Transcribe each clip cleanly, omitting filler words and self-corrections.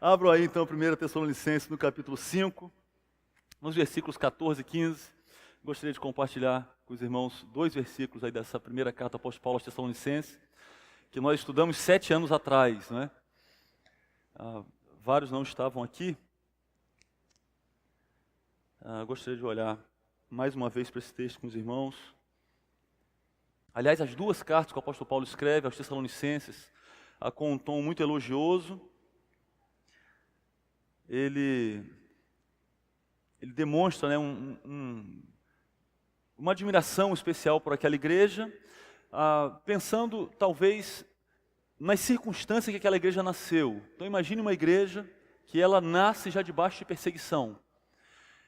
Abro aí então 1 Tessalonicenses no capítulo 5, nos versículos 14 e 15. Gostaria de compartilhar com os irmãos 2 versículos aí dessa primeira carta do apóstolo Paulo aos Tessalonicenses, que nós estudamos 7 anos atrás, né? Vários não estavam aqui. Gostaria de olhar mais uma vez para esse texto com os irmãos. Aliás, as 2 cartas que o apóstolo Paulo escreve aos Tessalonicenses, com um tom muito elogioso, ele demonstra, né, uma admiração especial por aquela igreja, pensando talvez nas circunstâncias que aquela igreja nasceu. Então imagine uma igreja que ela nasce já debaixo de perseguição.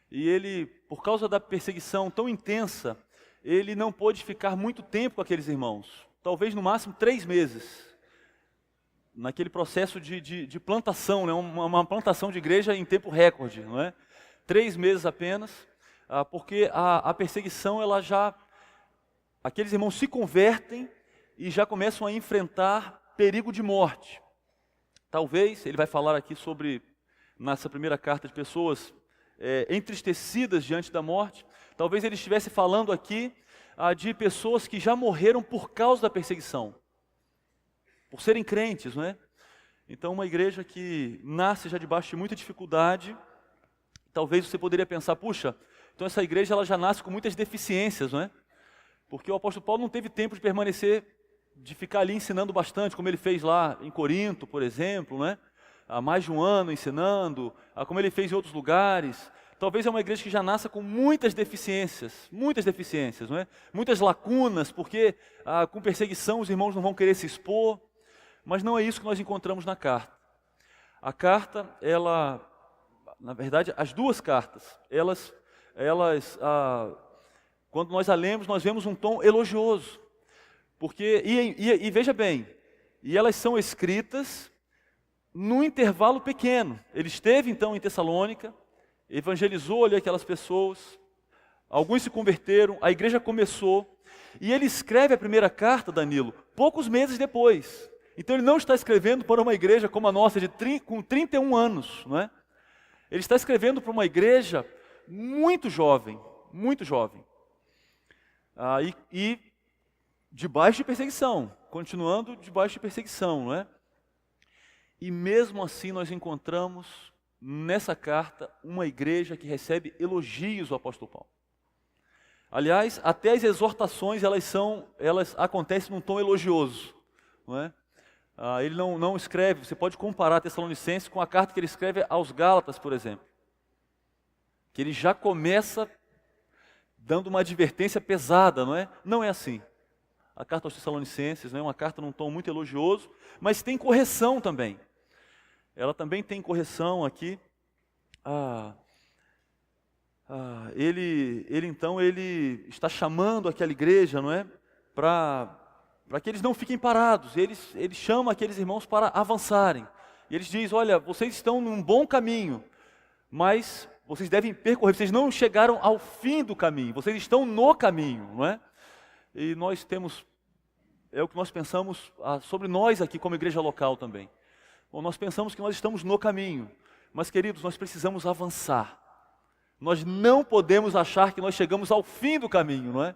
E ele, por causa da perseguição tão intensa, ele não pôde ficar muito tempo com aqueles irmãos. Talvez no máximo 3 meses. Naquele processo de plantação, né? Uma plantação de igreja em tempo recorde, não é? 3 meses apenas, porque a perseguição, aqueles irmãos se convertem e já começam a enfrentar perigo de morte. Talvez, ele vai falar aqui sobre, nessa primeira carta, de pessoas entristecidas diante da morte. Talvez ele estivesse falando aqui de pessoas que já morreram por causa da perseguição, por serem crentes, não é? Então, uma igreja que nasce já debaixo de muita dificuldade, talvez você poderia pensar, puxa, então essa igreja ela já nasce com muitas deficiências, não é? Porque o apóstolo Paulo não teve tempo de permanecer, de ficar ali ensinando bastante, como ele fez lá em Corinto, por exemplo, não é? Há mais de 1 ano ensinando, como ele fez em outros lugares. Talvez é uma igreja que já nasça com muitas deficiências, não é? Muitas lacunas, porque com perseguição os irmãos não vão querer se expor. Mas não é isso que nós encontramos na carta. A carta, na verdade, as 2 cartas, quando nós a lemos, nós vemos um tom elogioso. Porque, e veja bem, e elas são escritas num intervalo pequeno. Ele esteve então em Tessalônica, evangelizou ali aquelas pessoas, alguns se converteram, a igreja começou, e ele escreve a primeira carta, Danilo, poucos meses depois. Então ele não está escrevendo para uma igreja como a nossa, com 31 anos, não é? Ele está escrevendo para uma igreja muito jovem, e debaixo de perseguição, continuando debaixo de perseguição, não é? E mesmo assim nós encontramos nessa carta uma igreja que recebe elogios do apóstolo Paulo. Aliás, até as exortações elas acontecem num tom elogioso, não é? Ele não escreve, você pode comparar Tessalonicenses com a carta que ele escreve aos Gálatas, por exemplo. Que ele já começa dando uma advertência pesada, não é? Não é assim. A carta aos Tessalonicenses, não é uma carta num tom muito elogioso, mas tem correção também. Ela também tem correção aqui. Ele está chamando aquela igreja, não é? Para que eles não fiquem parados. Ele chama aqueles irmãos para avançarem. E eles dizem, olha, vocês estão num bom caminho, mas vocês devem percorrer, vocês não chegaram ao fim do caminho, vocês estão no caminho, não é? E nós temos, é o que nós pensamos sobre nós aqui como igreja local também. Bom, nós pensamos que nós estamos no caminho, mas queridos, nós precisamos avançar. Nós não podemos achar que nós chegamos ao fim do caminho, não é?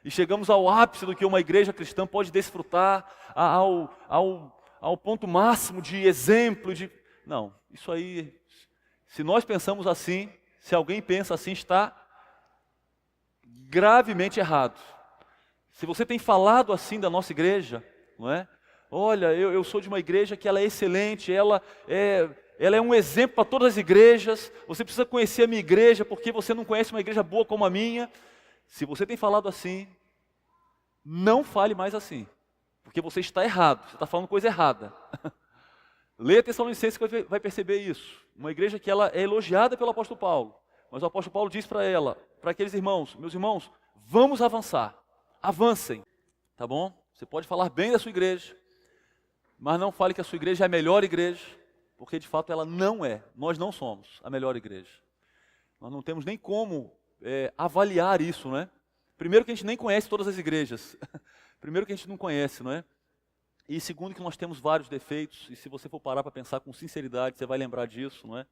E chegamos ao ápice do que uma igreja cristã pode desfrutar, ao ponto máximo de exemplo. Não, isso aí, se nós pensamos assim, se alguém pensa assim, está gravemente errado. Se você tem falado assim da nossa igreja, não é? Olha, eu sou de uma igreja que ela é excelente, ela é um exemplo para todas as igrejas, você precisa conhecer a minha igreja, porque você não conhece uma igreja boa como a minha. Se você tem falado assim, não fale mais assim, porque você está errado, você está falando coisa errada. Leia Tessalonicenses que você vai perceber isso. Uma igreja que ela é elogiada pelo apóstolo Paulo, mas o apóstolo Paulo diz para ela, para aqueles irmãos, meus irmãos, vamos avançar, avancem, tá bom? Você pode falar bem da sua igreja, mas não fale que a sua igreja é a melhor igreja, porque de fato ela não é, nós não somos a melhor igreja. Nós não temos nem como avaliar isso, não é? Primeiro que a gente nem conhece todas as igrejas, primeiro que a gente não conhece, não é? E segundo, que nós temos vários defeitos, e se você for parar para pensar com sinceridade, você vai lembrar disso, não é?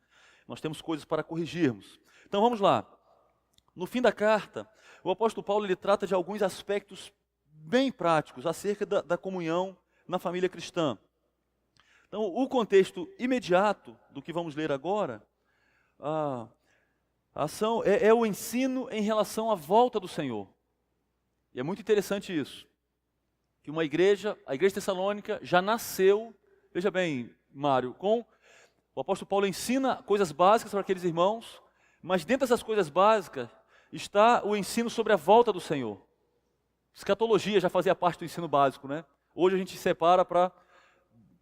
Nós temos coisas para corrigirmos. Então vamos lá. No fim da carta, o apóstolo Paulo ele trata de alguns aspectos bem práticos acerca da comunhão na família cristã. Então, o contexto imediato do que vamos ler agora, a ação é o ensino em relação à volta do Senhor. E é muito interessante isso, que a igreja tessalônica já nasceu, veja bem, Mário, com o apóstolo Paulo ensina coisas básicas para aqueles irmãos, mas dentro dessas coisas básicas está o ensino sobre a volta do Senhor. Escatologia já fazia parte do ensino básico, né? Hoje a gente separa para...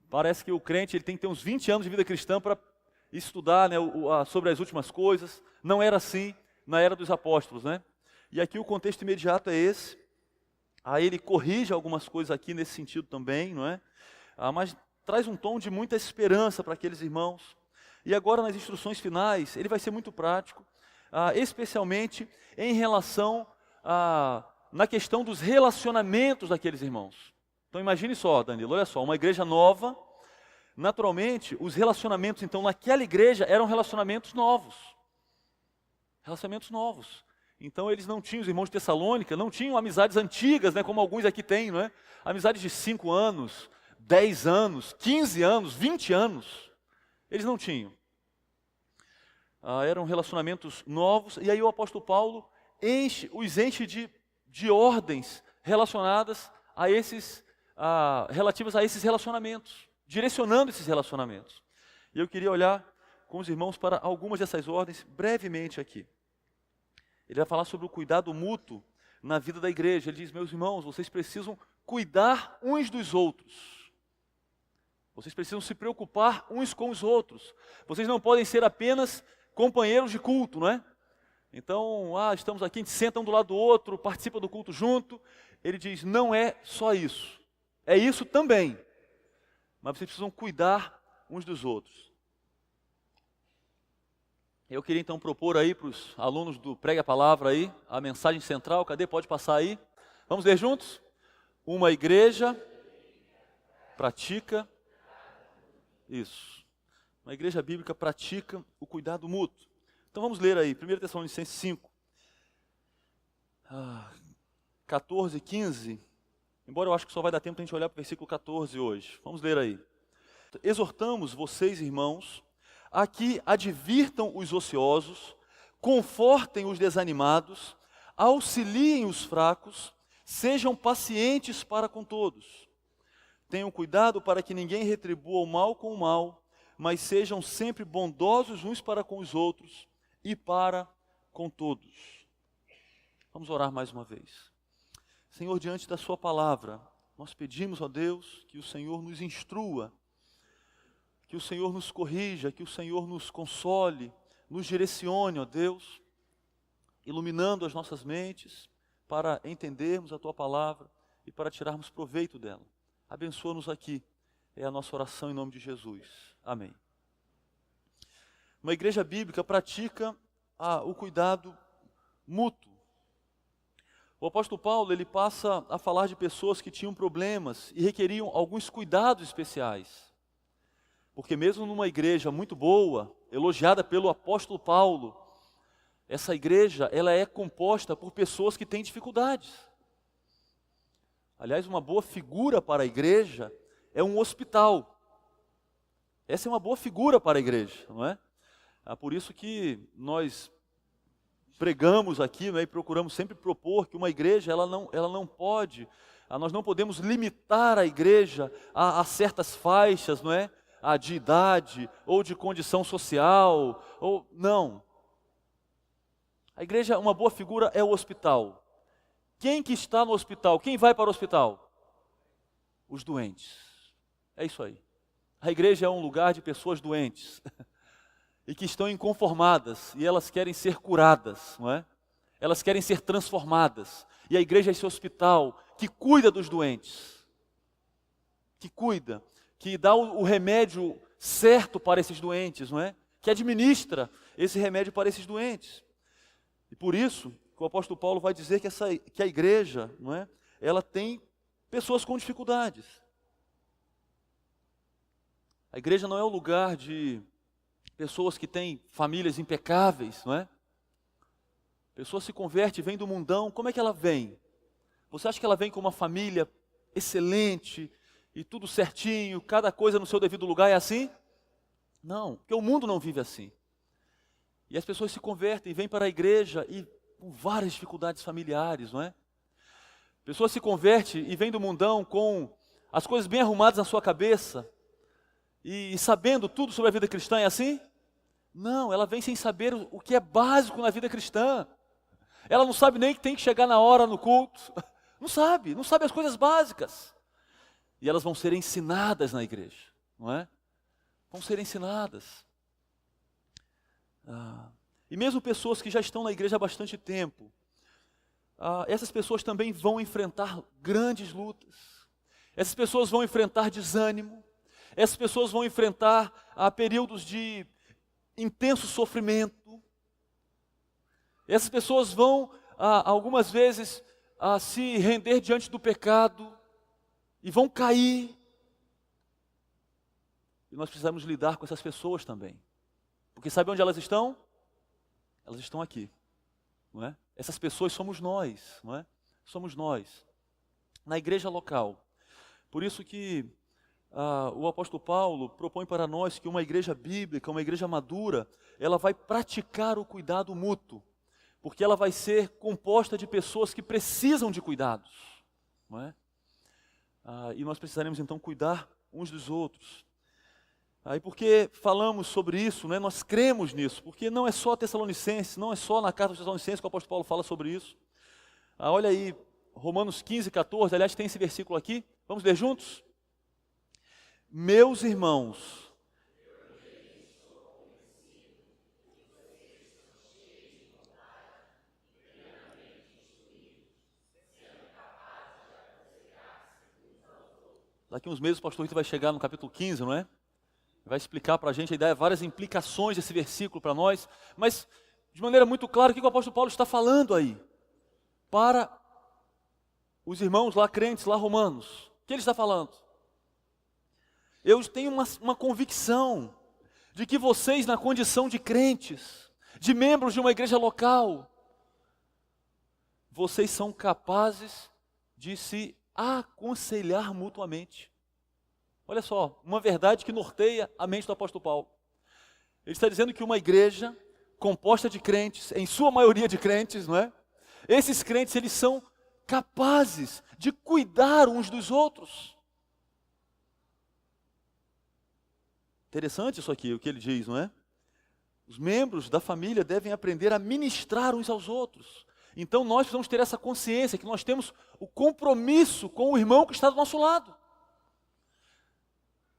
Parece que o crente ele tem que ter uns 20 anos de vida cristã para estudar, né, sobre as últimas coisas. Não era assim na era dos apóstolos, né? E aqui o contexto imediato é esse. Aí ele corrige algumas coisas aqui nesse sentido também, não é? Mas traz um tom de muita esperança para aqueles irmãos. E agora nas instruções finais, ele vai ser muito prático, especialmente em relação na questão dos relacionamentos daqueles irmãos. Então imagine só, Danilo, olha só, uma igreja nova, naturalmente, os relacionamentos então naquela igreja eram relacionamentos novos. Relacionamentos novos. Então eles não tinham, os irmãos de Tessalônica, não tinham amizades antigas, né, como alguns aqui têm, não é? Amizades de 5 anos, 10 anos, 15 anos, 20 anos. Eles não tinham. Eram relacionamentos novos, e aí o apóstolo Paulo os enche de ordens relacionadas a esses relativas a esses relacionamentos, direcionando esses relacionamentos. E eu queria olhar com os irmãos para algumas dessas ordens brevemente aqui. Ele vai falar sobre o cuidado mútuo na vida da igreja. Ele diz, meus irmãos, vocês precisam cuidar uns dos outros. Vocês precisam se preocupar uns com os outros. Vocês não podem ser apenas companheiros de culto, não é? Então, estamos aqui, a gente senta um do lado do outro, participa do culto junto. Ele diz, não é só isso. É isso também, mas vocês precisam cuidar uns dos outros. Eu queria então propor aí para os alunos do Prega a Palavra aí, a mensagem central, cadê? Pode passar aí. Vamos ler juntos? Uma igreja pratica, isso, uma igreja bíblica pratica o cuidado mútuo. Então vamos ler aí, 1 Tessalonicenses 5, 14 e 15. Embora eu acho que só vai dar tempo para a gente olhar para o versículo 14 hoje. Vamos ler aí. Exortamos vocês, irmãos, a que advirtam os ociosos, confortem os desanimados, auxiliem os fracos, sejam pacientes para com todos. Tenham cuidado para que ninguém retribua o mal com o mal, mas sejam sempre bondosos uns para com os outros e para com todos. Vamos orar mais uma vez. Senhor, diante da sua palavra, nós pedimos, ó Deus, que o Senhor nos instrua, que o Senhor nos corrija, que o Senhor nos console, nos direcione, ó Deus, iluminando as nossas mentes para entendermos a tua palavra e para tirarmos proveito dela. Abençoa-nos aqui, é a nossa oração em nome de Jesus. Amém. Uma igreja bíblica pratica o cuidado mútuo. O apóstolo Paulo, ele passa a falar de pessoas que tinham problemas e requeriam alguns cuidados especiais. Porque mesmo numa igreja muito boa, elogiada pelo apóstolo Paulo, essa igreja, ela é composta por pessoas que têm dificuldades. Aliás, uma boa figura para a igreja é um hospital. Essa é uma boa figura para a igreja, não é? Por isso que nós pregamos aqui, né, e procuramos sempre propor que uma igreja, ela não pode, nós não podemos limitar a igreja a certas faixas, não é? De idade, ou de condição social, não. A igreja, uma boa figura é o hospital. Quem que está no hospital? Quem vai para o hospital? Os doentes. É isso aí. A igreja é um lugar de pessoas doentes. E que estão inconformadas, e elas querem ser curadas, não é? Elas querem ser transformadas. E a igreja é esse hospital que cuida dos doentes. Que cuida, que dá o remédio certo para esses doentes, não é? Que administra esse remédio para esses doentes. E por isso, que o apóstolo Paulo vai dizer que a igreja, não é? Ela tem pessoas com dificuldades. A igreja não é o lugar de pessoas que têm famílias impecáveis, não é? A pessoa se converte, vem do mundão, como é que ela vem? Você acha que ela vem com uma família excelente e tudo certinho, cada coisa no seu devido lugar é assim? Não, porque o mundo não vive assim. E as pessoas se convertem, vêm para a igreja e com várias dificuldades familiares, não é? A pessoa se converte e vem do mundão com as coisas bem arrumadas na sua cabeça e sabendo tudo sobre a vida cristã, é assim? Não, ela vem sem saber o que é básico na vida cristã. Ela não sabe nem que tem que chegar na hora no culto. Não sabe as coisas básicas. E elas vão ser ensinadas na igreja, não é? Vão ser ensinadas. E mesmo pessoas que já estão na igreja há bastante tempo, essas pessoas também vão enfrentar grandes lutas. Essas pessoas vão enfrentar desânimo. Essas pessoas vão enfrentar períodos de intenso sofrimento. Essas pessoas vão, algumas vezes, se render diante do pecado e vão cair. E nós precisamos lidar com essas pessoas também. Porque sabe onde elas estão? Elas estão aqui, não é? Essas pessoas somos nós, não é? Somos nós, na igreja local. Por isso que o apóstolo Paulo propõe para nós que uma igreja bíblica, uma igreja madura, ela vai praticar o cuidado mútuo, porque ela vai ser composta de pessoas que precisam de cuidados, não é? E nós precisaremos então cuidar uns dos outros. E porque falamos sobre isso, né, nós cremos nisso, porque não é só Tessalonicenses, não é só na carta aos Tessalonicenses que o apóstolo Paulo fala sobre isso. Olha aí, Romanos 15, 14, aliás tem esse versículo aqui, vamos ler juntos? Meus irmãos, daqui uns meses o pastor Rito vai chegar no capítulo 15, não é? Vai explicar para a gente, várias implicações desse versículo para nós, mas de maneira muito clara, o que o apóstolo Paulo está falando aí? Para os irmãos lá crentes, lá romanos, o que ele está falando? Eu tenho uma convicção de que vocês, na condição de crentes, de membros de uma igreja local, vocês são capazes de se aconselhar mutuamente. Olha só, uma verdade que norteia a mente do apóstolo Paulo. Ele está dizendo que uma igreja composta de crentes, em sua maioria de crentes, não é? Esses crentes, eles são capazes de cuidar uns dos outros. Interessante isso aqui, o que ele diz, não é? Os membros da família devem aprender a ministrar uns aos outros. Então nós precisamos ter essa consciência que nós temos o compromisso com o irmão que está do nosso lado.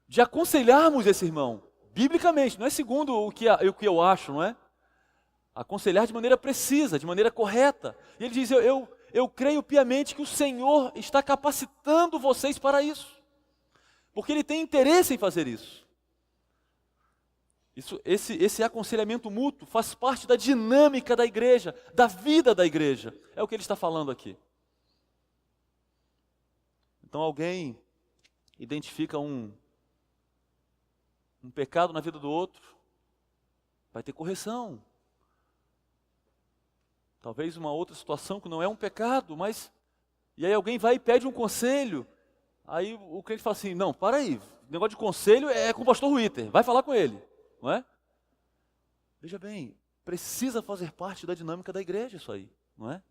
De aconselharmos esse irmão, biblicamente, não é segundo o que eu acho, não é? Aconselhar de maneira precisa, de maneira correta. E ele diz, eu creio piamente que o Senhor está capacitando vocês para isso. Porque Ele tem interesse em fazer isso. Esse aconselhamento mútuo faz parte da dinâmica da igreja, da vida da igreja. É o que ele está falando aqui. Então alguém identifica um pecado na vida do outro, vai ter correção. Talvez uma outra situação que não é um pecado, mas... E aí alguém vai e pede um conselho. Aí o crente fala assim, não, para aí, o negócio de conselho é com o pastor Witter, vai falar com ele. Não é? Veja bem, precisa fazer parte da dinâmica da igreja isso aí, não é?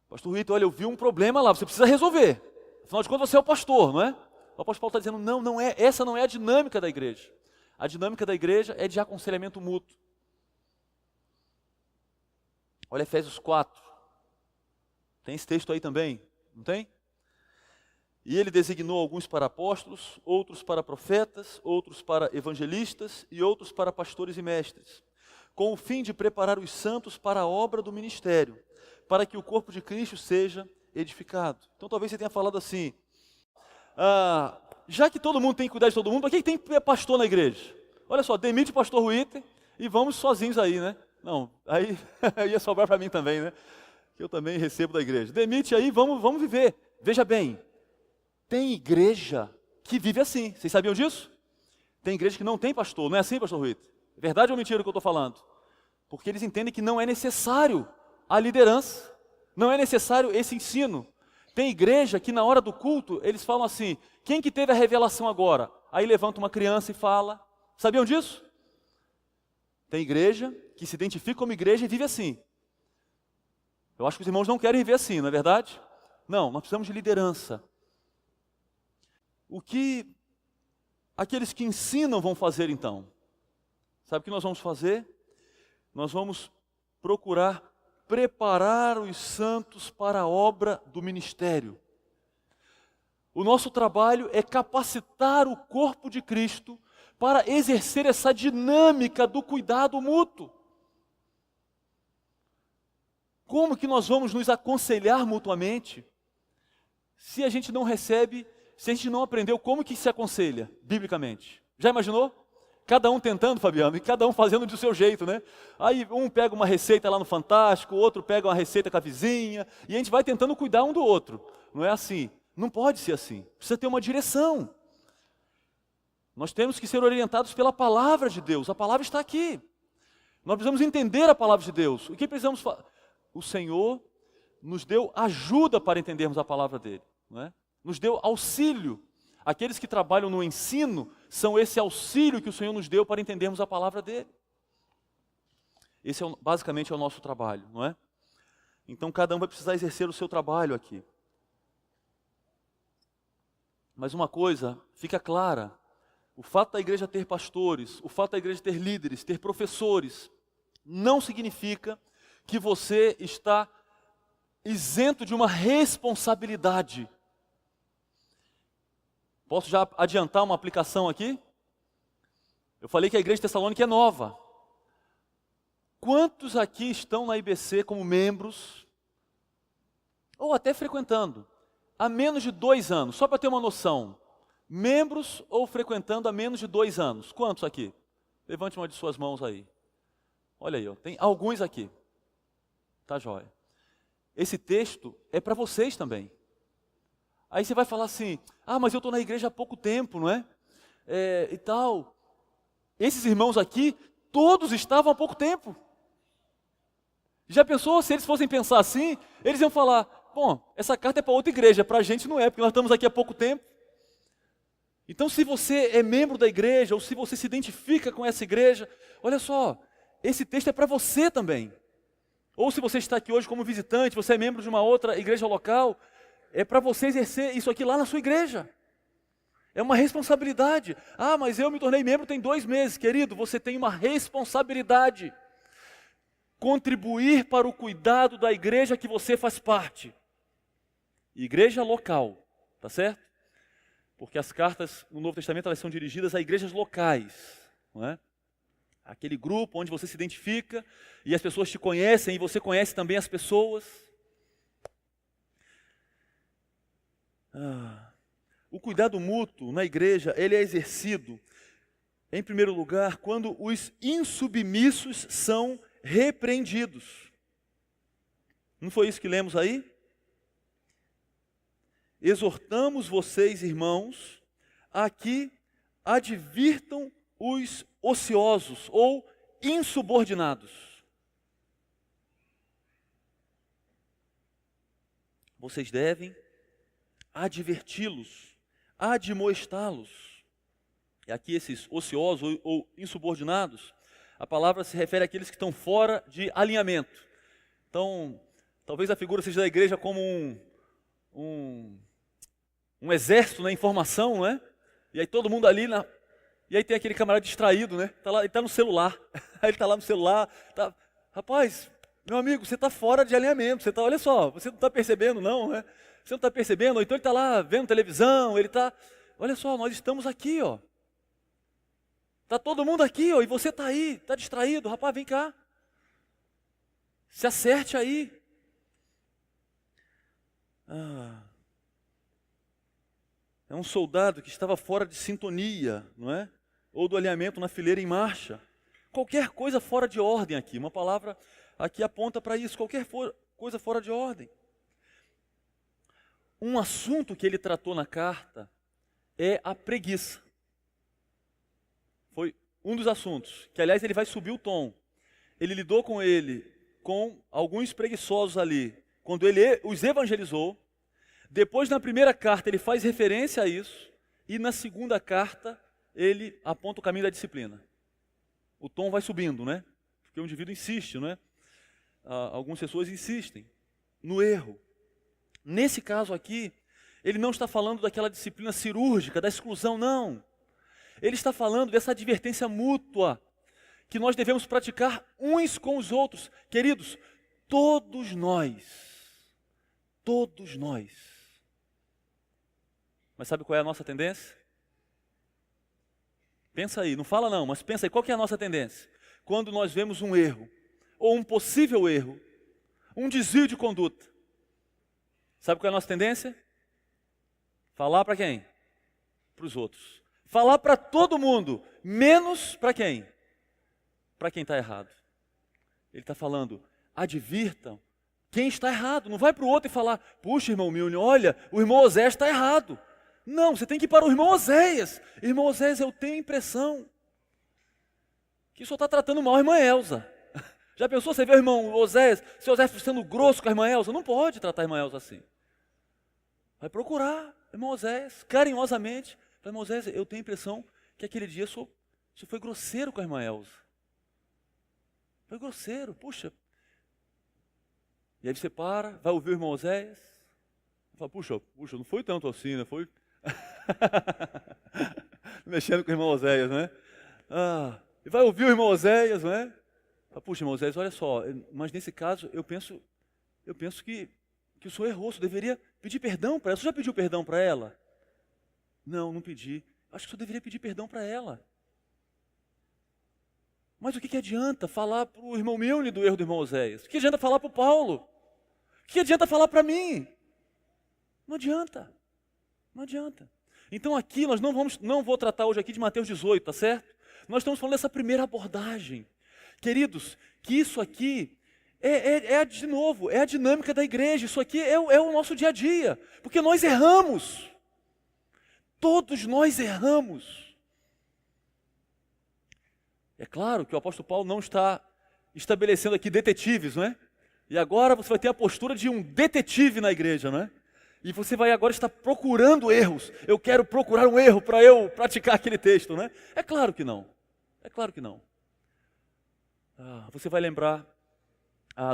Pastor Rito, olha, eu vi um problema lá, você precisa resolver. Afinal de contas, você é o pastor, não é? O apóstolo Paulo está dizendo, não é, essa não é a dinâmica da igreja. A dinâmica da igreja é de aconselhamento mútuo. Olha Efésios 4. Tem esse texto aí também, não tem? E ele designou alguns para apóstolos, outros para profetas, outros para evangelistas e outros para pastores e mestres, com o fim de preparar os santos para a obra do ministério, para que o corpo de Cristo seja edificado. Então talvez você tenha falado assim, já que todo mundo tem que cuidar de todo mundo, para que tem pastor na igreja? Olha só, demite o pastor Witter e vamos sozinhos aí, né? Não, aí ia sobrar para mim também, né? Que eu também recebo da igreja. Demite aí, vamos viver. Veja bem, tem igreja que vive assim. Vocês sabiam disso? Tem igreja que não tem pastor, não é assim, pastor Rui? É verdade ou mentira o que eu estou falando? Porque eles entendem que não é necessário a liderança, não é necessário esse ensino. Tem igreja que na hora do culto, eles falam assim, quem que teve a revelação agora? Aí levanta uma criança e fala. Sabiam disso? Tem igreja que se identifica como igreja e vive assim. Eu acho que os irmãos não querem viver assim, não é verdade? Não, nós precisamos de liderança. O que aqueles que ensinam vão fazer então? Sabe o que nós vamos fazer? Nós vamos procurar preparar os santos para a obra do ministério. O nosso trabalho é capacitar o corpo de Cristo para exercer essa dinâmica do cuidado mútuo. Como que nós vamos nos aconselhar mutuamente se a gente não recebe, se a gente não aprendeu como que se aconselha biblicamente? Já imaginou? Cada um tentando, Fabiano, e cada um fazendo do seu jeito, né? Aí um pega uma receita lá no Fantástico, o outro pega uma receita com a vizinha, e a gente vai tentando cuidar um do outro. Não é assim. Não pode ser assim. Precisa ter uma direção. Nós temos que ser orientados pela palavra de Deus. A palavra está aqui. Nós precisamos entender a palavra de Deus. O que precisamos fazer? O Senhor nos deu ajuda para entendermos a palavra dele, não é? Nos deu auxílio. Aqueles que trabalham no ensino são esse auxílio que o Senhor nos deu para entendermos a palavra dele. Esse é basicamente é o nosso trabalho, não é? Então cada um vai precisar exercer o seu trabalho aqui. Mas uma coisa fica clara: o fato da igreja ter pastores, o fato da igreja ter líderes, ter professores, não significa que você está isento de uma responsabilidade. Posso já adiantar uma aplicação aqui? Eu falei que a igreja de Tessalônica é nova. Quantos aqui estão na IBC como membros, ou até frequentando, há menos de 2 anos? Só para ter uma noção. Membros ou frequentando há menos de 2 anos? Quantos aqui? Levante uma de suas mãos aí. Olha aí, ó, tem alguns aqui. Tá jóia. Esse texto é para vocês também. Aí você vai falar assim, mas eu estou na igreja há pouco tempo, não é? E tal. Esses irmãos aqui, todos estavam há pouco tempo. Já pensou, se eles fossem pensar assim, eles iam falar, bom, essa carta é para outra igreja, para a gente não é, porque nós estamos aqui há pouco tempo. Então se você é membro da igreja, ou se você se identifica com essa igreja, olha só, esse texto é para você também. Ou se você está aqui hoje como visitante, você é membro de uma outra igreja local, é para você exercer isso aqui lá na sua igreja. É uma responsabilidade. Mas eu me tornei membro tem 2 meses. Querido, você tem uma responsabilidade. Contribuir para o cuidado da igreja que você faz parte. Igreja local, tá certo? Porque as cartas no Novo Testamento elas são dirigidas a igrejas locais, não é? Aquele grupo onde você se identifica e as pessoas te conhecem e você conhece também as pessoas. O cuidado mútuo na igreja, ele é exercido, em primeiro lugar, quando os insubmissos são repreendidos. Não foi isso que lemos aí? Exortamos vocês, irmãos, a que advirtam os ociosos ou insubordinados. Vocês devem adverti-los, admoestá-los. E aqui esses ociosos ou insubordinados, a palavra se refere àqueles que estão fora de alinhamento. Então, talvez a figura seja da igreja como um exército na informação, não é? E aí todo mundo ali, e aí tem aquele camarada distraído, né? Ele está no celular, aí ele está lá no celular, rapaz, meu amigo, você está fora de alinhamento, olha só, você não está percebendo não, né? Você não está percebendo, ou então ele está lá vendo televisão, olha só, nós estamos aqui, ó. Está todo mundo aqui, ó, e você está aí, está distraído, rapaz, vem cá. Se acerte aí. É um soldado que estava fora de sintonia, não é? Ou do alinhamento na fileira em marcha. Qualquer coisa fora de ordem aqui, uma palavra aqui aponta para isso, qualquer coisa fora de ordem. Um assunto que ele tratou na carta é a preguiça. Foi um dos assuntos, que aliás ele vai subir o tom. Ele lidou com alguns preguiçosos ali, quando ele os evangelizou. Depois, na primeira carta, ele faz referência a isso, e na segunda carta, ele aponta o caminho da disciplina. O tom vai subindo, né? Porque o indivíduo insiste, né? Algumas pessoas insistem no erro. Nesse caso aqui, ele não está falando daquela disciplina cirúrgica, da exclusão, não. Ele está falando dessa advertência mútua, que nós devemos praticar uns com os outros. Queridos, todos nós. Mas sabe qual é a nossa tendência? Pensa aí, não fala não, mas pensa aí, qual que é a nossa tendência? Quando nós vemos um erro, ou um possível erro, um desvio de conduta. Sabe qual é a nossa tendência? Falar para quem? Para os outros. Falar para todo mundo, menos para quem? Para quem está errado. Ele está falando, advirtam quem está errado. Não vai para o outro e falar, puxa, irmão Milne, olha, o irmão Oséias está errado. Não, você tem que ir para o irmão Oséias. Irmão Oséias, eu tenho a impressão que o senhor está tratando mal a irmã Elza. Já pensou, você vê o irmão Oséias, se o Oséias sendo grosso com a irmã Elza? Não pode tratar a irmã Elza assim. Vai procurar, irmão Oséias, carinhosamente. Irmão Oséias, eu tenho a impressão que aquele dia o senhor foi grosseiro com a irmã Elza. Foi grosseiro, puxa. E aí você para, vai ouvir o irmão Oséias, e fala, puxa, não foi tanto assim, né? Foi mexendo com o irmão Oséias, né? E vai ouvir o irmão Oséias, né? Fala, puxa, irmão Oséias, olha só, mas nesse caso eu penso que o senhor errou, o senhor deveria pedir perdão para ela. O senhor já pediu perdão para ela? Não pedi. Acho que o senhor deveria pedir perdão para ela. Mas o que adianta falar para o irmão Milne do erro do irmão Oséias? O que adianta falar para o Paulo? O que adianta falar para mim? Não adianta. Então aqui nós não vou tratar hoje aqui de Mateus 18, tá certo? Nós estamos falando dessa primeira abordagem. Queridos, que isso aqui de novo, é a dinâmica da igreja. Isso aqui é o nosso dia a dia. Porque nós erramos. Todos nós erramos. É claro que o apóstolo Paulo não está estabelecendo aqui detetives, não é? E agora você vai ter a postura de um detetive na igreja, não é? E você vai agora estar procurando erros. Eu quero procurar um erro para eu praticar aquele texto, não é? É claro que não. Você vai lembrar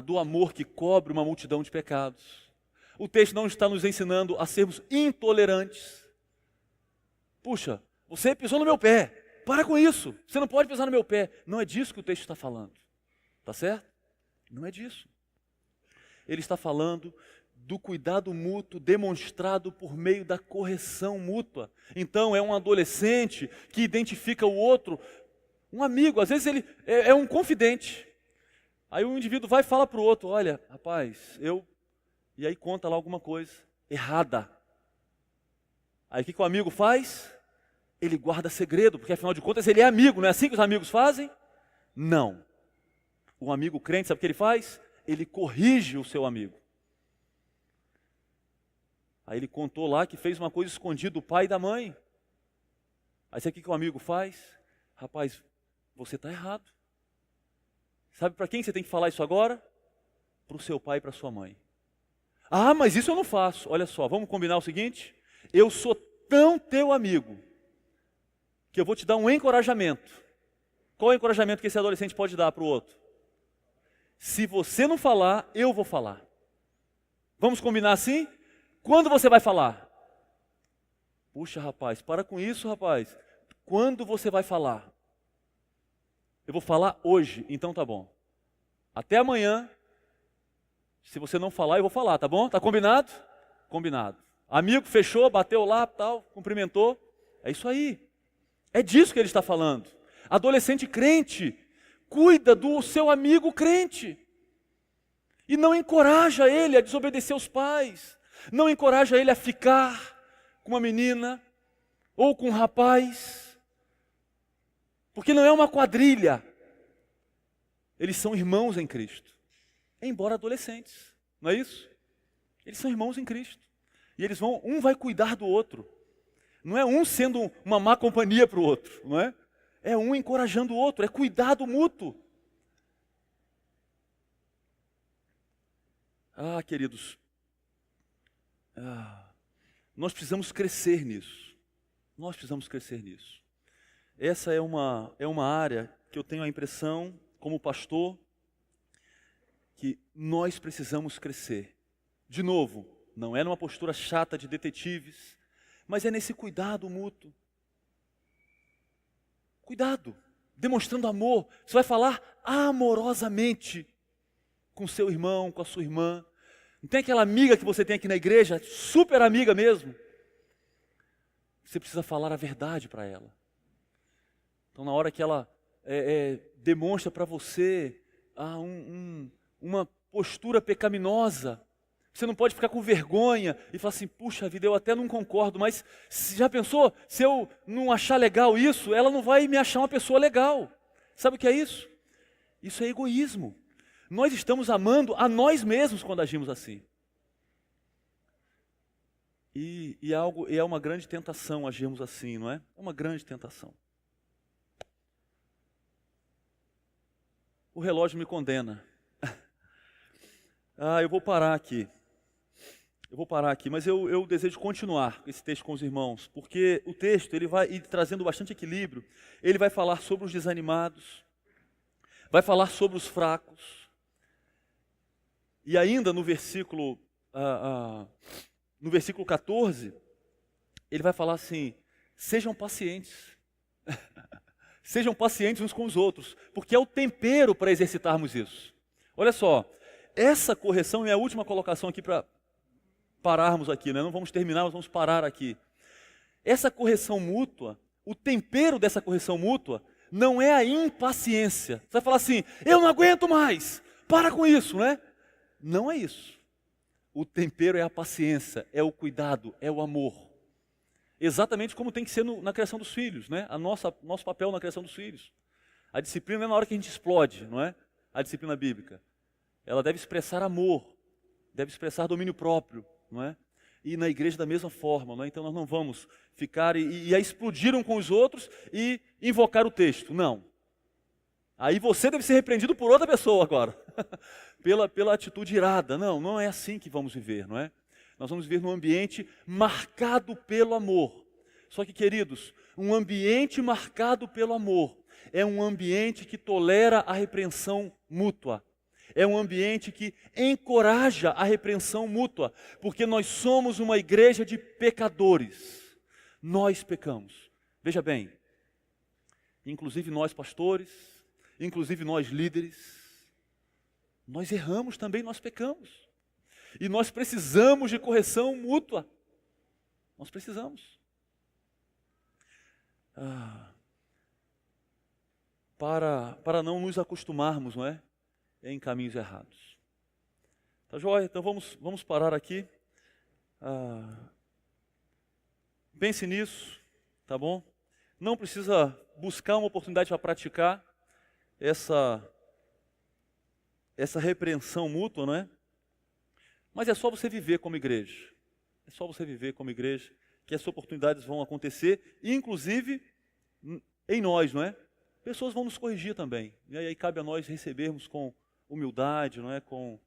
do amor que cobre uma multidão de pecados. O texto não está nos ensinando a sermos intolerantes. Puxa, você pisou no meu pé. Para com isso. Você não pode pisar no meu pé. Não é disso que o texto está falando. Tá certo? Não é disso. Ele está falando do cuidado mútuo demonstrado por meio da correção mútua. Então, é um adolescente que identifica o outro, um amigo, às vezes ele é um confidente. Aí o indivíduo vai e fala para o outro, olha, rapaz, E aí conta lá alguma coisa errada. Aí o que o amigo faz? Ele guarda segredo, porque afinal de contas ele é amigo, não é assim que os amigos fazem? Não. O amigo crente, sabe o que ele faz? Ele corrige o seu amigo. Aí ele contou lá que fez uma coisa escondida do pai e da mãe. Aí sabe o que o amigo faz? Rapaz, você está errado. Sabe para quem você tem que falar isso agora? Para o seu pai e para a sua mãe. Mas isso eu não faço. Olha só, vamos combinar o seguinte? Eu sou tão teu amigo que eu vou te dar um encorajamento. Qual é o encorajamento que esse adolescente pode dar para o outro? Se você não falar, eu vou falar. Vamos combinar assim? Quando você vai falar? Puxa, rapaz, para com isso, rapaz. Quando você vai falar? Eu vou falar hoje, então tá bom. Até amanhã, se você não falar, eu vou falar, tá bom? Tá combinado? Combinado. Amigo, fechou, bateu lá, tal, cumprimentou. É isso aí. É disso que ele está falando. Adolescente crente, cuida do seu amigo crente. E não encoraja ele a desobedecer aos pais. Não encoraja ele a ficar com uma menina ou com um rapaz. Porque não é uma quadrilha. Eles são irmãos em Cristo. Embora adolescentes, não é isso? Eles são irmãos em Cristo. E um vai cuidar do outro. Não é um sendo uma má companhia para o outro, não é? É um encorajando o outro, é cuidado mútuo. Ah, queridos, nós precisamos crescer nisso. Nós precisamos crescer nisso. Essa é uma área que eu tenho a impressão, como pastor, que nós precisamos crescer. De novo, não é numa postura chata de detetives, mas é nesse cuidado mútuo. Cuidado, demonstrando amor. Você vai falar amorosamente com seu irmão, com a sua irmã. Não tem aquela amiga que você tem aqui na igreja, super amiga mesmo. Você precisa falar a verdade para ela. Então, na hora que ela demonstra para você uma postura pecaminosa, você não pode ficar com vergonha e falar assim, puxa vida, eu até não concordo, mas já pensou? Se eu não achar legal isso, ela não vai me achar uma pessoa legal. Sabe o que é isso? Isso é egoísmo. Nós estamos amando a nós mesmos quando agimos assim. E é uma grande tentação agirmos assim, não é? É uma grande tentação. O relógio me condena. Eu vou parar aqui. Mas eu desejo continuar esse texto com os irmãos, porque o texto ele vai ir trazendo bastante equilíbrio. Ele vai falar sobre os desanimados, vai falar sobre os fracos, e ainda no versículo 14, ele vai falar assim, sejam pacientes. Sejam pacientes uns com os outros, porque é o tempero para exercitarmos isso. Olha só, essa correção é a última colocação aqui para pararmos aqui, né? Não vamos terminar, mas vamos parar aqui. Essa correção mútua, o tempero dessa correção mútua, não é a impaciência. Você vai falar assim, eu não aguento mais, para com isso, né? Não é isso. O tempero é a paciência, é o cuidado, é o amor. Exatamente como tem que ser na criação dos filhos, né? Nosso papel na criação dos filhos. A disciplina não é na hora que a gente explode, não é? A disciplina bíblica. Ela deve expressar amor, deve expressar domínio próprio, não é? E na igreja da mesma forma, não é? Então nós não vamos ficar e explodir um com os outros e invocar o texto, não. Aí você deve ser repreendido por outra pessoa agora, pela atitude irada. Não é assim que vamos viver, não é? Nós vamos viver num ambiente marcado pelo amor. Só que, queridos, um ambiente marcado pelo amor é um ambiente que tolera a repreensão mútua. É um ambiente que encoraja a repreensão mútua, porque nós somos uma igreja de pecadores. Nós pecamos. Veja bem, inclusive nós pastores, inclusive nós líderes, nós erramos também, nós pecamos. E nós precisamos de correção mútua. Nós precisamos. Para não nos acostumarmos, não é? Em caminhos errados. Tá joia? Então vamos parar aqui. Pense nisso, tá bom? Não precisa buscar uma oportunidade para praticar essa repreensão mútua, não é? Mas é só você viver como igreja. É só você viver como igreja que essas oportunidades vão acontecer, inclusive em nós, não é? Pessoas vão nos corrigir também. E aí cabe a nós recebermos com humildade, não é? Com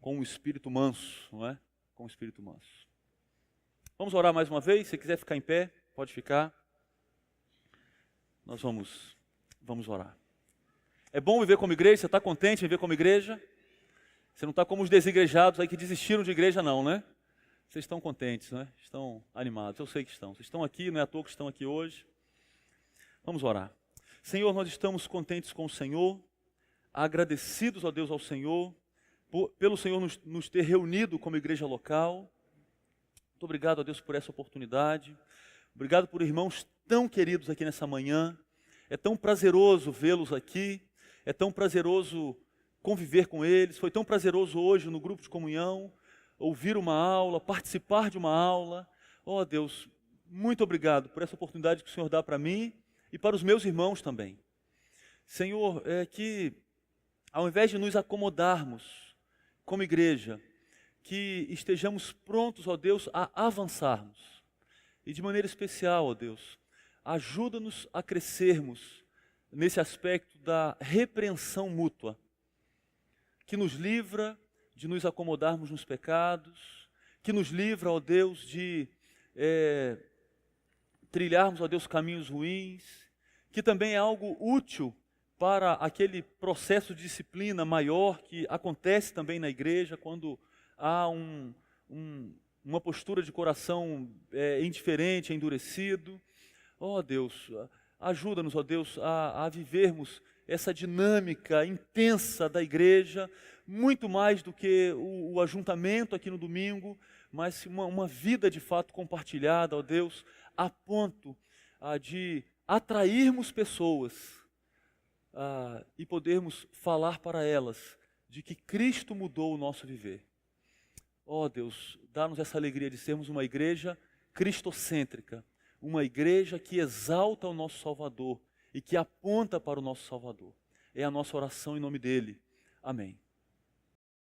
um espírito manso, não é? Com um espírito manso. Vamos orar mais uma vez. Se quiser ficar em pé, pode ficar. Nós vamos orar. É bom viver como igreja. Você está contente em viver como igreja? Você não está como os desigrejados aí que desistiram de igreja não, né? Vocês estão contentes, né? Estão animados, eu sei que estão. Vocês estão aqui, não é à toa que estão aqui hoje. Vamos orar. Senhor, nós estamos contentes com o Senhor, agradecidos, ó Deus, ao Senhor, pelo Senhor nos ter reunido como igreja local. Muito obrigado, ó Deus, por essa oportunidade. Obrigado por irmãos tão queridos aqui nessa manhã. É tão prazeroso vê-los aqui, é tão prazeroso conviver com eles. Foi tão prazeroso hoje no grupo de comunhão, ouvir uma aula, participar de uma aula. Oh Deus, muito obrigado por essa oportunidade que o Senhor dá para mim e para os meus irmãos também. Senhor, que ao invés de nos acomodarmos como igreja, que estejamos prontos, ó Deus, a avançarmos. E de maneira especial, ó Deus, ajuda-nos a crescermos nesse aspecto da repreensão mútua, que nos livra de nos acomodarmos nos pecados, que nos livra, ó Deus, de trilharmos, ó Deus, caminhos ruins, que também é algo útil para aquele processo de disciplina maior que acontece também na igreja, quando há uma postura de coração indiferente, endurecido. Ó Deus, ajuda-nos, ó Deus, a vivermos essa dinâmica intensa da igreja, muito mais do que o ajuntamento aqui no domingo, mas uma vida de fato compartilhada, ó Deus, a ponto de atrairmos pessoas e podermos falar para elas de que Cristo mudou o nosso viver. Ó Deus, dá-nos essa alegria de sermos uma igreja cristocêntrica, uma igreja que exalta o nosso Salvador e que aponta para o nosso Salvador. É a nossa oração em nome dele. Amém.